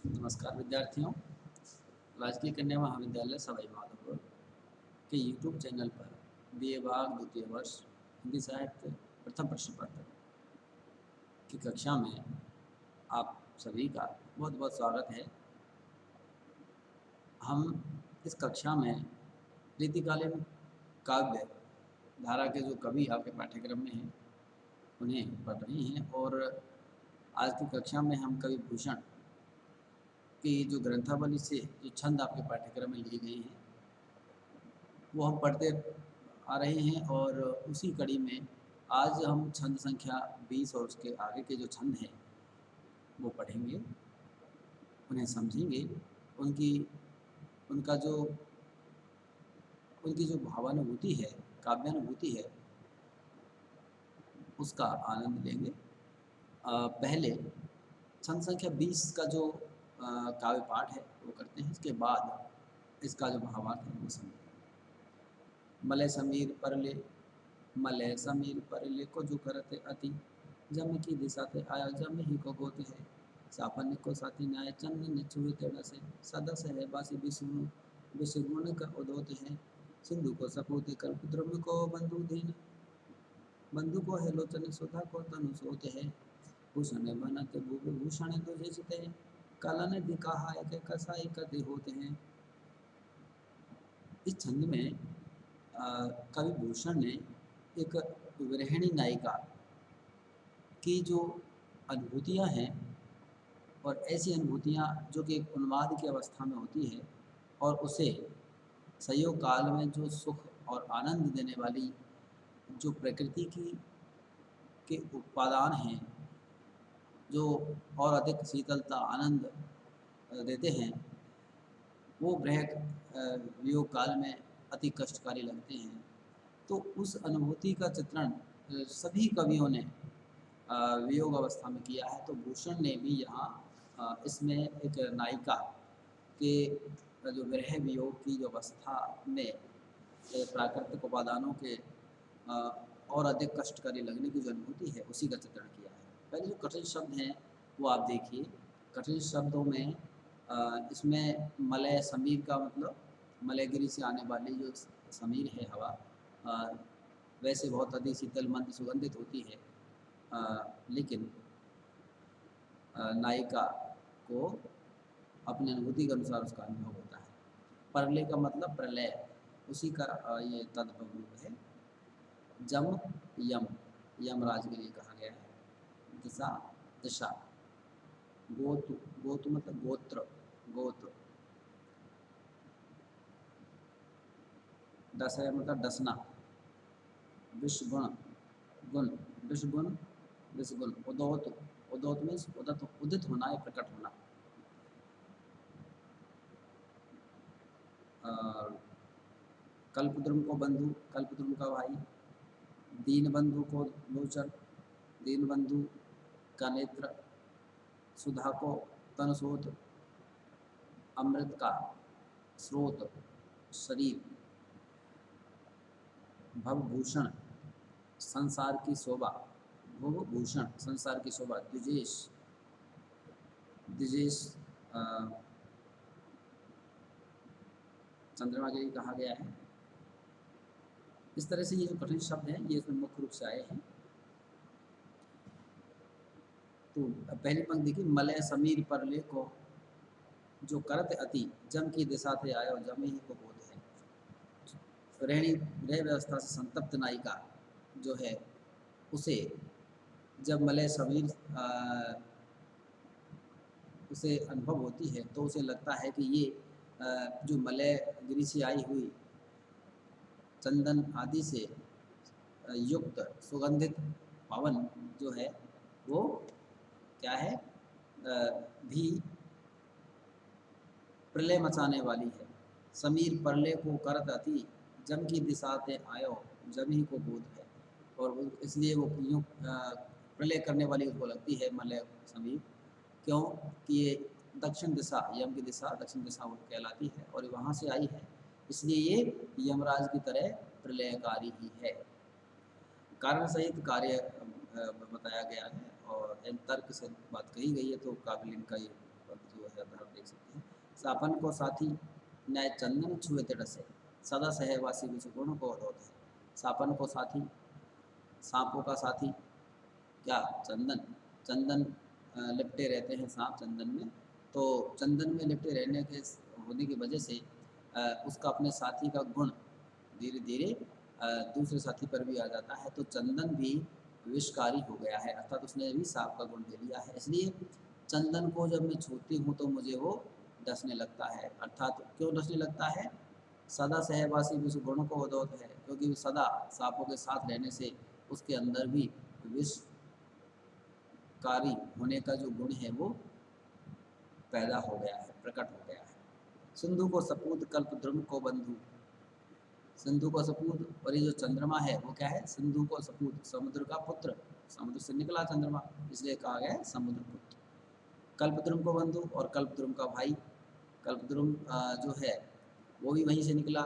नमस्कार विद्यार्थियों। राजकीय कन्या महाविद्यालय सवाई माधोपुर के यूट्यूब चैनल पर BA भाग द्वितीय वर्ष हिंदी साहित्य प्रथम प्रश्न पत्र की कक्षा में आप सभी का बहुत बहुत स्वागत है। हम इस कक्षा में रीतिकालीन काव्य धारा के जो कवि आपके पाठ्यक्रम में हैं उन्हें पढ़ रहे हैं और आज की कक्षा में हम कवि भूषण की जो ग्रंथावली से जो छंद आपके पाठ्यक्रम में लिए गए हैं वो हम पढ़ते आ रहे हैं और उसी कड़ी में आज हम छंद संख्या 20 और उसके आगे के जो छंद हैं वो पढ़ेंगे, उन्हें समझेंगे, उनकी उनका जो उनकी जो भावानुभूति है, काव्यानुभूति है, उसका आनंद लेंगे। पहले छंद संख्या 20 का जो काव्य पाठ है वो करते हैं, इसके बाद इसका जो भावार्थ है वो समझेंगे। मलय समीर परले, मलय समीर परले को जो करते अति, जम की दिशा थे आया जम ही को गोते है, सापन को साथी न्याय चन्न छुए तेड़ा से, सदा से है बासी विष्णु विषगुण का उदोते है, सिंधु को सपूते कल्प द्रव्य को बंधु दीन, बंधु को है लोचन सुधा को तनु सोते है, भूषण बनत भूषण तुझे चिते, कलन दिखा के कसाई कति होते हैं। इस छंद में कवि भूषण ने एक गृहिणी नायिका की जो अनुभूतियाँ हैं और ऐसी अनुभूतियाँ जो कि एक उन्माद की अवस्था में होती है और उसे संयोग काल में जो सुख और आनंद देने वाली जो प्रकृति की के उपादान हैं, जो और अधिक शीतलता आनंद देते हैं, वो ग्रह वियोग काल में अति कष्टकारी लगते हैं। तो उस अनुभूति का चित्रण सभी कवियों ने वियोग अवस्था में किया है। तो भूषण ने भी यहाँ इसमें एक नायिका के जो विरह वियोग की जो अवस्था में प्राकृतिक उपादानों के और अधिक कष्टकारी लगने की जो अनुभूति है उसी का चित्रण किया है। पहले जो कठिन शब्द हैं वो आप देखिए। कठिन शब्दों में इसमें मलय समीर का मतलब मलयगिरी से आने वाली जो समीर है हवा, वैसे बहुत अधिक शीतल मंद सुगंधित होती है, लेकिन नायिका को अपनी अनुभूति के अनुसार उसका अनुभव होता है। परले का मतलब प्रलय, उसी का ये तद्भव रूप है। जम यम, यमराज के लिए कहा गया है। दिशा दिशा, गोतु, गोतु मतलब गोत्र, गोत्र। दशय मतलब डसना। विषगुण, गुण, विषगुण विषगुण। उदोत, उदोत मीन्स उदित, उदित होना या प्रकट होना। कल्पद्रुम को बंधु, कल्पद्रुम का भाई। दीन बंधु को लोचन, दीन बंधु का नेत्र। सुधा को तनसोत, अमृत का स्रोत शरीर। भवभूषण संसार की शोभा, भवभूषण संसार की शोभा। द्विजेश, द्विजेश चंद्रमा के लिए कहा गया है। इस तरह से ये जो कठिन शब्द हैं ये इसमें मुख्य रूप से आए हैं। तो पहली पंक्ति देखिए, मलय समीर परले को जो करत अति, जम की दिशा थे आयो जमे ही को बोध है। रहणी रह व्यवस्था से संतप्त नायिका जो है उसे जब मलय समीर उसे अनुभव होती है तो उसे लगता है कि ये जो मलय गिरी से आई हुई चंदन आदि से युक्त सुगंधित पवन जो है वो क्या है, भी प्रलय मचाने वाली है। समीर परले को करत अति, जम की दिशा ते आयो जम ही को बोध है। और इसलिए वो यूँ प्रलय करने वाली उसको लगती है मलय समीर, क्यों कि ये दक्षिण दिशा, यम की दिशा दक्षिण दिशा वो कहलाती है और वहाँ से आई है, इसलिए ये यमराज की तरह प्रलयकारी ही है। कारण सहित कार्य बताया गया है और तर्क से बात कही गई है, तो काबिलिन का ये पद जो है आप देख सकते हैं। सापन को साथी न्याय चंदन छुए तड़से, सदा सहवासी विष गुण को अदोत है। सापन को साथी, सांपों का साथी क्या? चंदन। चंदन लिपटे रहते हैं सांप चंदन में, तो चंदन में लिपटे रहने के होने की वजह से उसका अपने साथी का गुण धीरे धीरे दूसरे साथी पर भी आ जाता है, तो चंदन भी विषकारी हो गया है, अर्थात उसने भी सांप का गुण ले लिया है। इसलिए चंदन को जब मैं छूती हूँ तो मुझे वो डसने लगता है। अर्थात क्यों डसने लगता है? सदा सहवासी विष गुण को अदोत है, क्योंकि सदा सांपों के साथ रहने से उसके अंदर भी विषकारी होने का जो गुण है वो पैदा हो गया है, प्रकट हो गया है। सिंधु को सपूत कल्प ध्रुव को बंधु, सिंधु को सपूत, और ये जो चंद्रमा है वो क्या है? सिंधु को सपूत, समुद्र का पुत्र, समुद्र से निकला चंद्रमा, इसलिए कहा गया है समुद्र पुत्र। कल्पद्रुम को बंधु, और कल्पद्रुम का भाई, कल्पद्रुम जो है वो भी वहीं से निकला,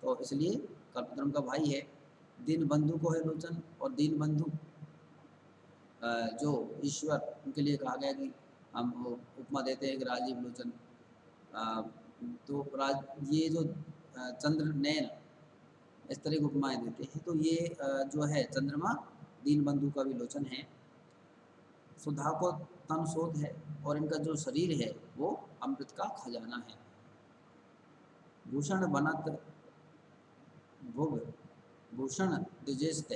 तो इसलिए कल्पद्रुम का भाई है। दीन बंधु को है लोचन, और दीन बंधु जो ईश्वर, उनके लिए कहा गया कि हम उपमा देते हैं कि राजीव लोचन, तो ये जो चंद्र नयन, इस तरह की उपमाएं देते हैं, तो ये जो है चंद्रमा दीन बंधु का भी लोचन है। सुधा को तन शोध है, और इनका जो शरीर है वो अमृत का खजाना है। भूषण बनत भोग, भूषण द्विजेस्त,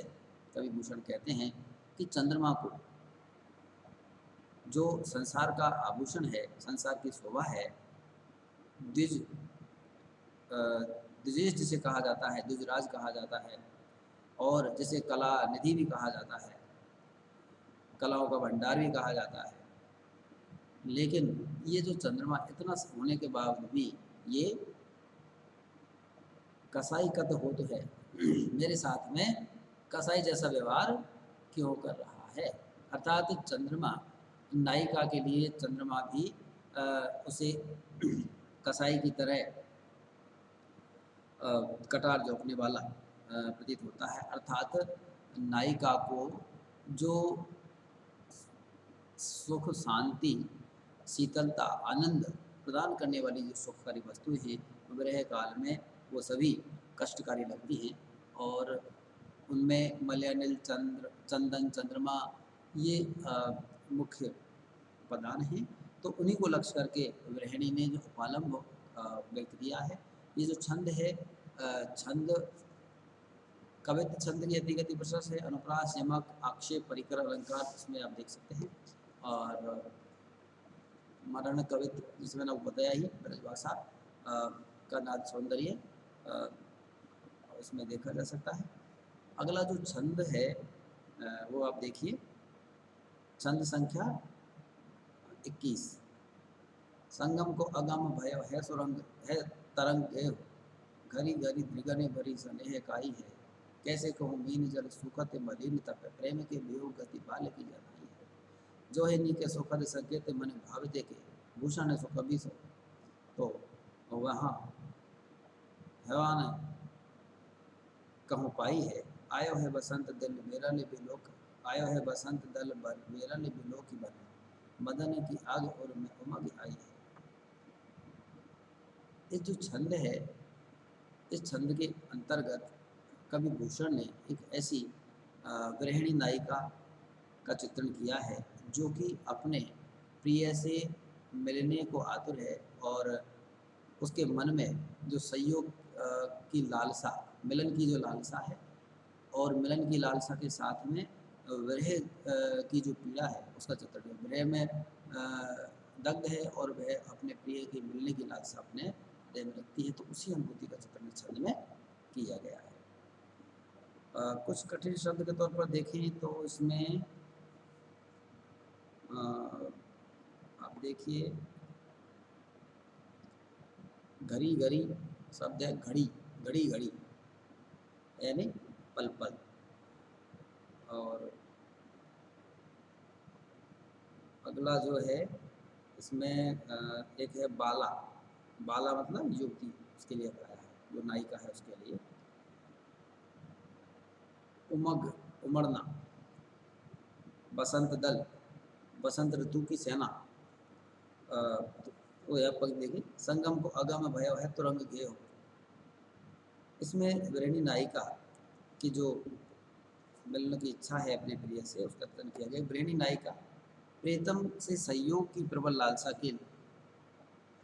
कवि भूषण कहते हैं कि चंद्रमा को जो संसार का आभूषण है, संसार की शोभा है, द्विज द्विजेश जिसे कहा जाता है, द्विजराज कहा जाता है, और जिसे कला निधि भी कहा जाता है, कलाओं का भंडार भी कहा जाता है। लेकिन ये जो चंद्रमा इतना होने के बावजूद भी ये कसाई कत हो तो है, मेरे साथ में कसाई जैसा व्यवहार क्यों कर रहा है? अर्थात चंद्रमा, नायिका के लिए चंद्रमा भी उसे कसाई की तरह कटार जोखने वाला प्रतीत होता है। अर्थात नायिका को जो सुख, शांति, शीतलता, आनंद प्रदान करने वाली जो सुखकारी वस्तुएं हैं, विरह काल में वो सभी कष्टकारी लगती हैं, और उनमें मलयानिल, चंदन, चंद्रमा ये मुख्य प्रधान हैं। तो उन्हीं को लक्ष्य करके विरहिणी ने जो उपालंब व्यक्त किया है। ये जो छंद है, छंद कवित्व छंद की अधिगति प्रशंस है, अनुप्रास, यमक, आक्षेप, परिकर, अलंकार, इसमें आप देख सकते हैं। और मरण कवित्व जिसमें ना बताया ही, ब्रजभाषा का नाद सौंदर्य इसमें देखा जा सकता है। अगला जो छंद है वो आप देखिए, छंद संख्या 21। संगम को अगम भय है सुरंग, है तरंग है घरी घरी त्रिगने भरी स्नेह काई है, कैसे कहूँ मीन जल सुखत मलिन तप, प्रेम के वियोग गति बाल की जनाई है, जो है नी के सुखद संकेत मन भाव दे के, भूषण सो कभी सो, तो वहाँ हैवान कहूँ पाई है, आयो है बसंत दल मेरा ले बिलोक, आयो है बसंत दल मेरा ले बिलोक बन, मदन की आग और मैं उमग आई है। इस जो छंद है, इस छंद के अंतर्गत कवि भूषण ने एक ऐसी गृहिणी नायिका का चित्रण किया है जो कि अपने प्रिय से मिलने को आतुर है, और उसके मन में जो संयोग की लालसा, मिलन की जो लालसा है, और मिलन की लालसा के साथ में विरह की जो पीड़ा है उसका चित्रण है। विरह में दग्ध है, और वह अपने प्रिय के मिलने की लालसा अपने हृदय में रखती है, तो उसी अनुभूति का चित्रण छंद में किया गया है। कुछ कठिन शब्द के तौर पर देखें तो इसमें आप देखिए, घड़ी घड़ी शब्द है, घड़ी घड़ी घड़ी यानी पल पल। और अगला जो है इसमें एक है बाला, बाला मतलब युवती, उसके लिए बताया है, जो नायिका है उसके लिए। उमग, उमड़ना। बसंत दल, बसंत ऋतु की सेना। तो यहाँ पर देखिए, संगम को अगम भयो है तुरंग गे हो। इसमें गृहिणी नायिका की जो मिलने की इच्छा है अपने प्रिय से, उसका कथन किया गया। गृहिणी नायिका प्रियतम से सहयोग की प्रबल लालसा के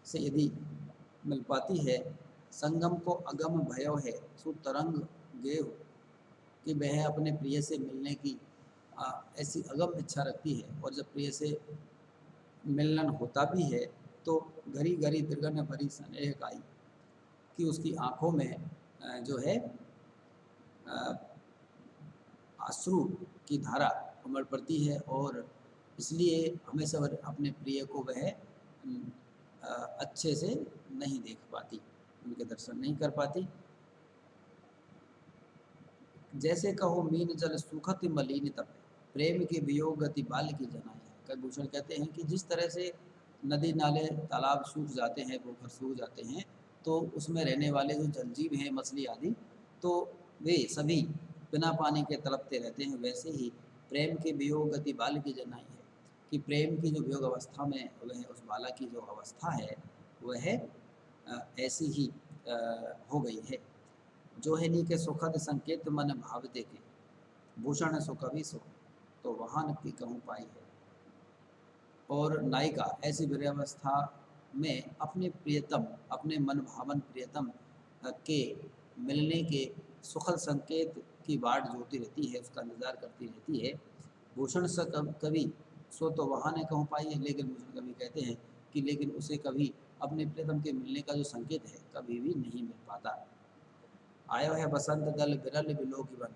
से यदि मिल पाती है, संगम को अगम भयो है सु तरंग गे हो, कि वह अपने प्रिय से मिलने की ऐसी अगम इच्छा रखती है, और जब प्रिय से मिलन होता भी है तो घड़ी घड़ी दृगन भरी स्नेह काई, कि उसकी आंखों में जो है अश्रु की धारा उमड़ पड़ती है, और इसलिए हमेशा वह अपने प्रिय को वह अच्छे से नहीं देख पाती, उनके दर्शन नहीं कर पाती। जैसे कहो मीन जल सुखत मलिन तप, प्रेम के वियोग गति बाल की जनाई है। कवि भूषण कहते हैं कि जिस तरह से नदी नाले तालाब सूख जाते हैं, पोखर सूख जाते हैं, तो उसमें रहने वाले जो जलजीव हैं, मछली आदि, तो वे सभी बिना पानी के तड़पते रहते हैं। वैसे ही प्रेम के वियोग गति बाल की जनाई है, कि प्रेम की जो वियोग अवस्था में वह उस बाला की जो अवस्था है वह ऐसी ही हो गई है। जो है नी के सुखद संकेत मन भाव देखे, भूषण सो कवि सो तो वहाँ की कहूँ पाई है। और नायिका ऐसी विरहावस्था में अपने प्रियतम, अपने मन भावन प्रियतम के मिलने के सुखद संकेत की बाट जोती रहती है, उसका इंतजार करती रहती है। भूषण स कवि सो तो वहाँ ने कहूँ पाई है, लेकिन भूषण कवि कहते हैं कि लेकिन उसे कभी अपने प्रियतम के मिलने का जो संकेत है कभी भी नहीं मिल पाता। आयो है बसंत दल बिरल बिलो की बन,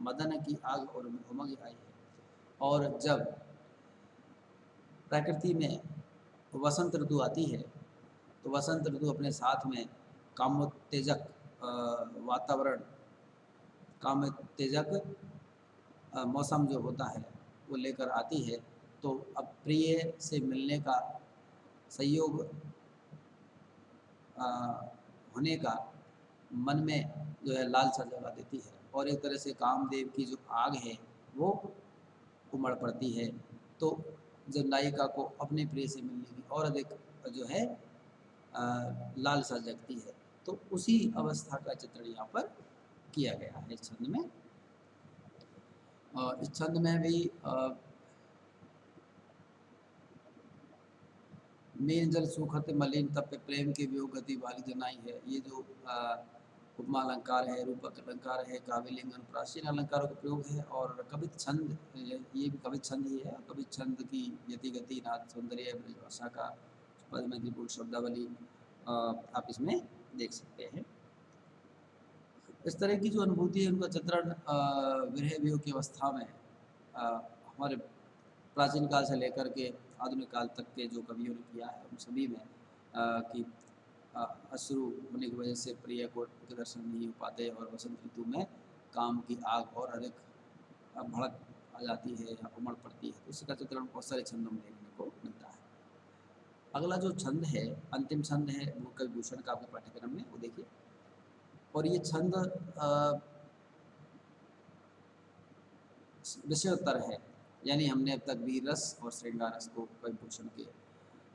मदन की आग और उमंग आई है। और जब प्रकृति में वसंत ऋतु आती है, तो वसंत ऋतु अपने साथ में कामोत्तेजक वातावरण, कामोत्तेजक मौसम जो होता है वो लेकर आती है। तो अब प्रिय से मिलने का संयोग होने का मन में जो है लालसा जगा देती है, और एक तरह से कामदेव की जो आग है वो उमड़ पड़ती है। तो जब नायिका को अपने प्रिय से मिलने की और अधिक जो है लालसा जगती है, तो उसी अवस्था का चित्रण यहाँ पर किया गया है इस छंद में। और इस छंद में भी मेन जल सुखत मलिन तप प्रेम के वियोग गति वाली जनाई है। ये जो उपमा अलंकार है, रूपक अलंकार है, काव्यलिंग प्राचीन अलंकारों का प्रयोग है। और कवित छंद, ये भी कवित छंद ही है। कवित छंद की यति गति नाद सौंदर्य भाषा का पद में विपुल शब्दावली आप इसमें देख सकते हैं। इस तरह की जो अनुभूति है उनका चित्रण विरह वियोग की अवस्था में हमारे प्राचीन काल से लेकर के आधुनिक काल तक के जो कवियों ने किया है उन सभी में कि अश्रु होने की वजह से प्रिय को के दर्शन नहीं हो पाते, और वसंत ऋतु में काम की आग और अधिक भड़क आ जाती है या उमड़ पड़ती है। तो इसका चित्रण बहुत सारे छंदों में देखने को मिलता है। अगला जो छंद है, अंतिम छंद है, वो कवि भूषण का आपके पाठ्यक्रम में वो देखिए। और ये छंद विषयोत्तर है, यानी हमने अब तक वीर रस और श्रृंगार रस को कवि भूषण के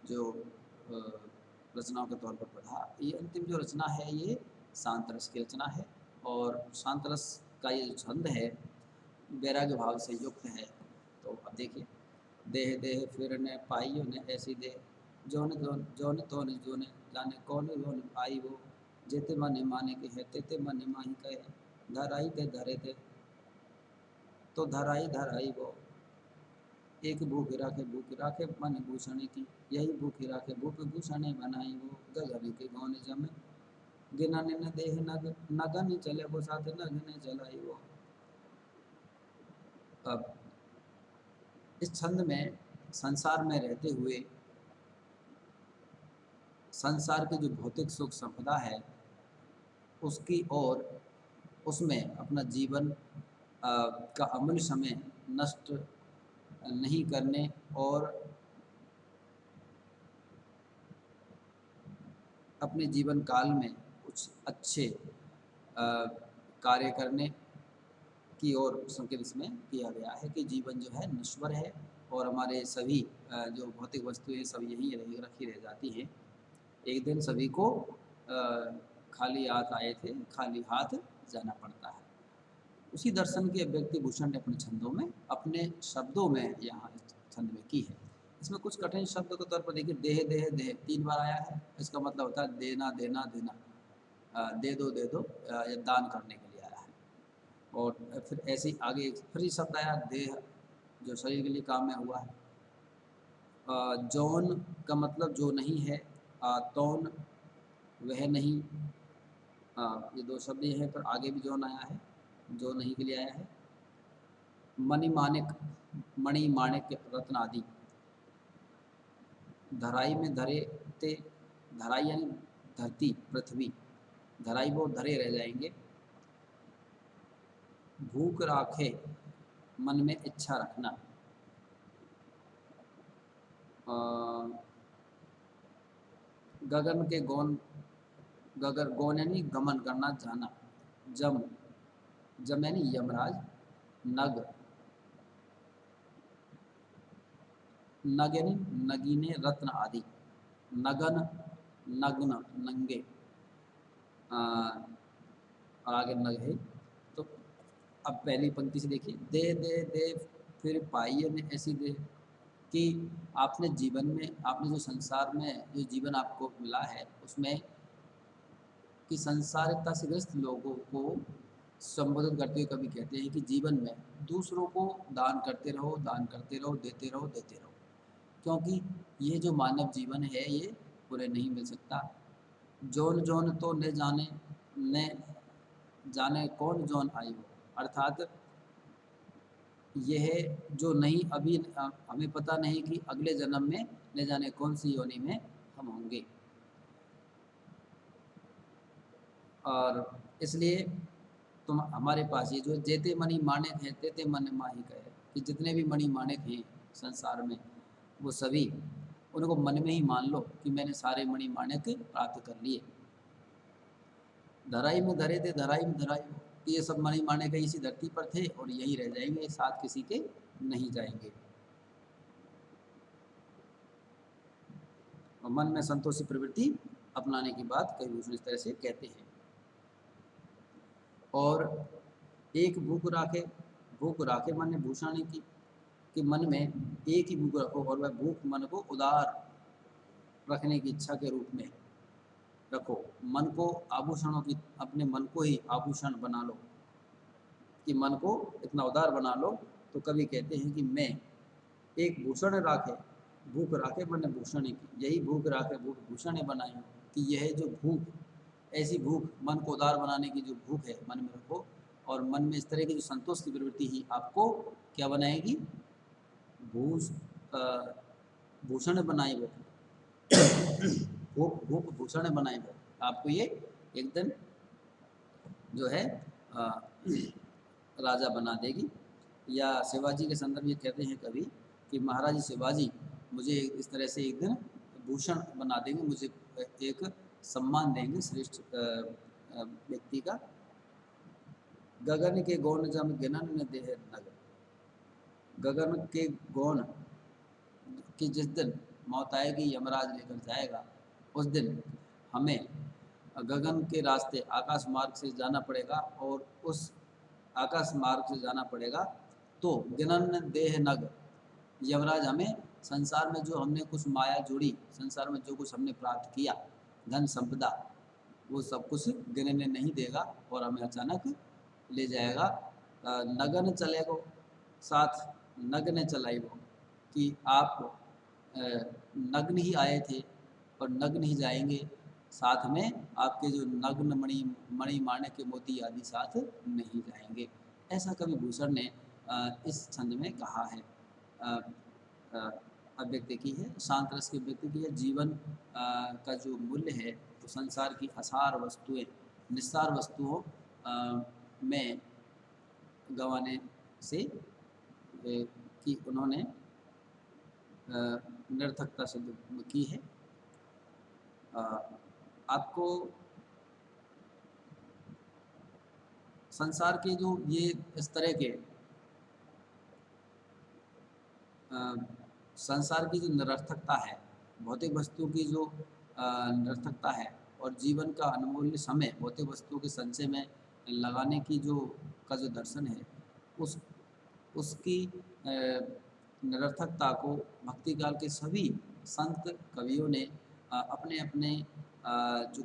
जो रचनाओं के तौर पर पढ़ा। ये अंतिम जो रचना है ये शांत रस की रचना है, और शांत रस का ये जो छंद है वैराग्य भाव से युक्त है। तो अब देखिए, देह देह फिर ने पाइयो ने ऐसी देह, जौन जौन तो जोने जाने कौन जोन आई वो, जेते मने माने के है तेते मने माही कहे, धराई ते धरे थे तो धराई धराई वो, एक भूख राखे मन भूषण की, यही भूख राखे भूप भूषण बनाई वो, गगन के गौन जमे गिनन न देह नग, नगन चले वो साथ नगन चलाई वो। अब इस छंद में संसार में रहते हुए संसार की जो भौतिक सुख संपदा है उसकी और उसमें अपना जीवन का अमूल्य समय नष्ट नहीं करने, और अपने जीवन काल में कुछ अच्छे कार्य करने की ओर संकेत इसमें किया गया है। कि जीवन जो है नश्वर है, और हमारे सभी जो भौतिक वस्तुएं सब यहीं रखी रह जाती हैं। एक दिन सभी को खाली हाथ आए थे, खाली हाथ जाना पड़ता है। उसी दर्शन की अभिव्यक्ति भूषण ने अपने छंदों में, अपने शब्दों में यहाँ इस छंद में की है। इसमें कुछ कठिन शब्द के तौर पर देखिए, देह देह देह 3 बार आया है। इसका मतलब होता है देना देना देना, दे दो या दान करने के लिए आया है। और फिर ऐसे ही आगे फिर ही शब्द आया देह, जो शरीर के लिए काम में हुआ है। जौन का मतलब जो नहीं है, तौन वह नहीं, ये 2 शब्द ये हैं। पर आगे भी जौन आया है, जो नहीं के लिए आया है। मणि माणिक, मणि माणिक्य रत्न आदि। धराई में धरे ते, धराई यानी धरती पृथ्वी, धराई वो धरे रह जाएंगे। भूख राखे, मन में इच्छा रखना। गगन के गौन, गगर गौन यानी गमन करना, जाना। जम, जम यानी यमराज। नग, नग यानी नगीने रत्न आदि। नगन, नग्न नंगे, और आगे नग है। तो अब पहली पंक्ति से देखिए, दे दे दे फिर पाइए ने ऐसी दे, कि आपने जीवन में, आपने जो संसार में जो जीवन आपको मिला है उसमें कि संसारिकता से ग्रस्त लोगों को संबोधित करते हुए कभी कहते हैं कि जीवन में दूसरों को दान करते रहो, दान करते रहो, देते रहो, देते रहो। क्योंकि ये जो मानव जीवन है ये पूरे नहीं मिल सकता। जौन जौन तो न जाने, न जाने कौन जौन आई हो, अर्थात यह जो नहीं अभी हमें पता नहीं कि अगले जन्म में न जाने कौन सी योनि में हम होंगे। और इसलिए तुम हमारे पास ये जो जेते मणि माणिक है तेते मन माही कहे, कि जितने भी मणि माणिक हैं संसार में वो सभी उनको मन में ही मान लो कि मैंने सारे मणि माणिक प्राप्त कर लिए। धराई में धरे थे, धराई में धराई हो, ये सब मणि माणिक इसी धरती पर थे और यही रह जाएंगे, साथ किसी के नहीं जाएंगे। और मन में संतोषी प्रवृत्ति अपनाने की बात कई भूषण इस तरह से कहते हैं। और एक भूख राखे, भूख राखे मन ने भूषण की, कि मन में एक ही भूख रखो और वह भूख मन को उदार रखने की इच्छा के रूप में रखो। मन को आभूषणों की, अपने मन को ही आभूषण बना लो, कि मन को इतना उदार बना लो। तो कभी कहते हैं कि मैं एक भूषण राखे, भूख राखे मन ने भूषण की, यही भूख राखे भूख भूषण बनाई, कि यह जो भूख, ऐसी भूख मन को उदार बनाने की जो भूख है मन में रखो। और मन में इस तरह की जो संतोष की प्रवृत्ति ही आपको क्या बनाएगी, भूषण बनाए वो, भूख भूषण बनाए वो, आपको ये एक दिन जो है राजा बना देगी। या शिवाजी के संदर्भ ये कहते हैं कभी कि महाराज शिवाजी मुझे इस तरह से एक दिन भूषण बना देंगे, मुझे एक सम्मान देंगे श्रेष्ठ व्यक्ति का। गगन के गौन जम गिनन न देह नग, गगन के गौन कि जिस दिन मौत आएगी, यमराज लेकर जाएगा, उस दिन हमें गगन के रास्ते आकाश मार्ग से जाना पड़ेगा। और उस आकाश मार्ग से जाना पड़ेगा तो गिनन देह नग, यमराज हमें संसार में जो हमने कुछ माया जोड़ी, संसार में जो कुछ हमने प्राप्त किया, धन संपदा, वो सब कुछ गिनने नहीं देगा और हमें अचानक ले जाएगा। नगन चलेगो, साथ नग्न चलाई वो, कि आप नग्न ही आए थे और नग्न ही जाएंगे, साथ में आपके जो नग्न मणि माणिक के मोती आदि साथ नहीं जाएंगे। ऐसा कवि भूषण ने इस छंद में कहा है, अभिव्यक्ति की है, शांत रस की अभिव्यक्ति की है। जीवन का जो मूल्य है तो संसार की असार वस्तुएं, निस्सार वस्तुओं में गंवाने से कि उन्होंने निरर्थकता सिद्ध की है। आपको संसार के जो ये इस तरह के संसार की जो निरर्थकता है, भौतिक वस्तु की जो निरर्थकता है और जीवन का अनमूल्य समय भौतिक वस्तुओं के संचय में लगाने की जो दर्शन है, उस उसकी निरर्थकता को भक्ति काल के सभी संत कवियों ने अपने अपने जो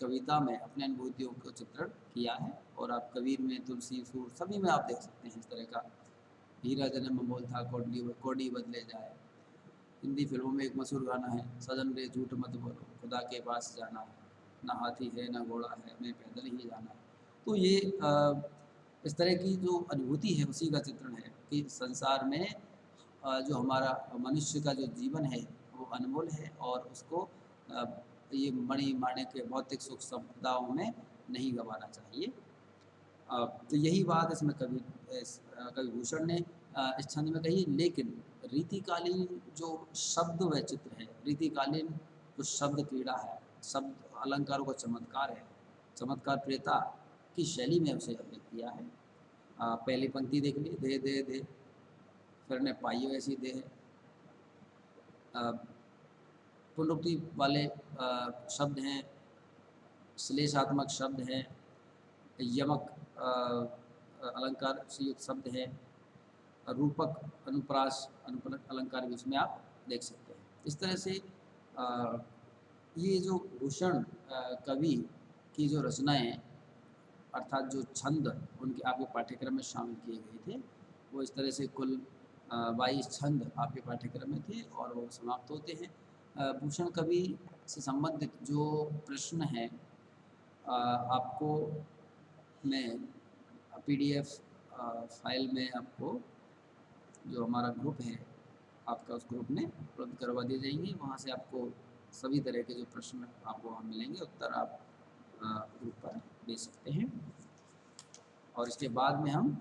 कविता में अपने अनुभूतियों को चित्रण किया है। और आप कबीर में, तुलसी, सूर सभी में आप देख सकते हैं इस तरह का। हीरा जन्म अमोल था, कोडी बदले जाए। हिंदी फिल्मों में एक मशहूर गाना है, सजन रे झूठ मत बोलो, खुदा के पास जाना है, ना हाथी है ना घोड़ा है, मैं पैदल ही जाना है। तो ये इस तरह की जो अनुभूति है उसी का चित्रण है कि संसार में जो हमारा मनुष्य का जो जीवन है वो अनमोल है और उसको ये मणि माणिक्य भौतिक सुख संपदाओं में नहीं गंवाना चाहिए। तो यही बात इसमें कवि भूषण ने इस छंद में कही। लेकिन रीतिकालीन जो शब्द वैचित्र है, रीतिकालीन जो शब्द क्रीड़ा है, शब्द अलंकारों का चमत्कार है, चमत्कार प्रेता की शैली में उसे अभिव्यक्त किया है। पहली पंक्ति देख ली, दे दे दे, फिर ने पाइयो ऐसी दे, पुनरुक्ति वाले शब्द हैं, श्लेषात्मक शब्द हैं, यमक अलंकार से युक्त शब्द है, रूपक अनुप्रास अनुपलक अलंकार भी उसमें आप देख सकते हैं। इस तरह से ये जो भूषण कवि की जो रचनाएं अर्थात जो छंद उनके आपके पाठ्यक्रम में शामिल किए गए थे, वो इस तरह से कुल 22 छंद आपके पाठ्यक्रम में थे और वो समाप्त होते हैं। भूषण कवि से संबंधित जो प्रश्न हैं आपको मैं PDF फाइल में आपको जो हमारा ग्रुप है आपका उस ग्रुप में उपलब्ध करवा दिए जाएंगे। वहाँ से आपको सभी तरह के जो प्रश्न आपको वहाँ मिलेंगे, उत्तर आप ग्रुप पर दे सकते हैं। और इसके बाद में हम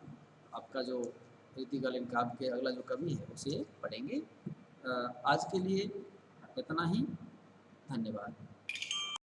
आपका जो रीतिकालीन काव्य के अगला जो कवि है उसे पढ़ेंगे। आज के लिए इतना ही। धन्यवाद।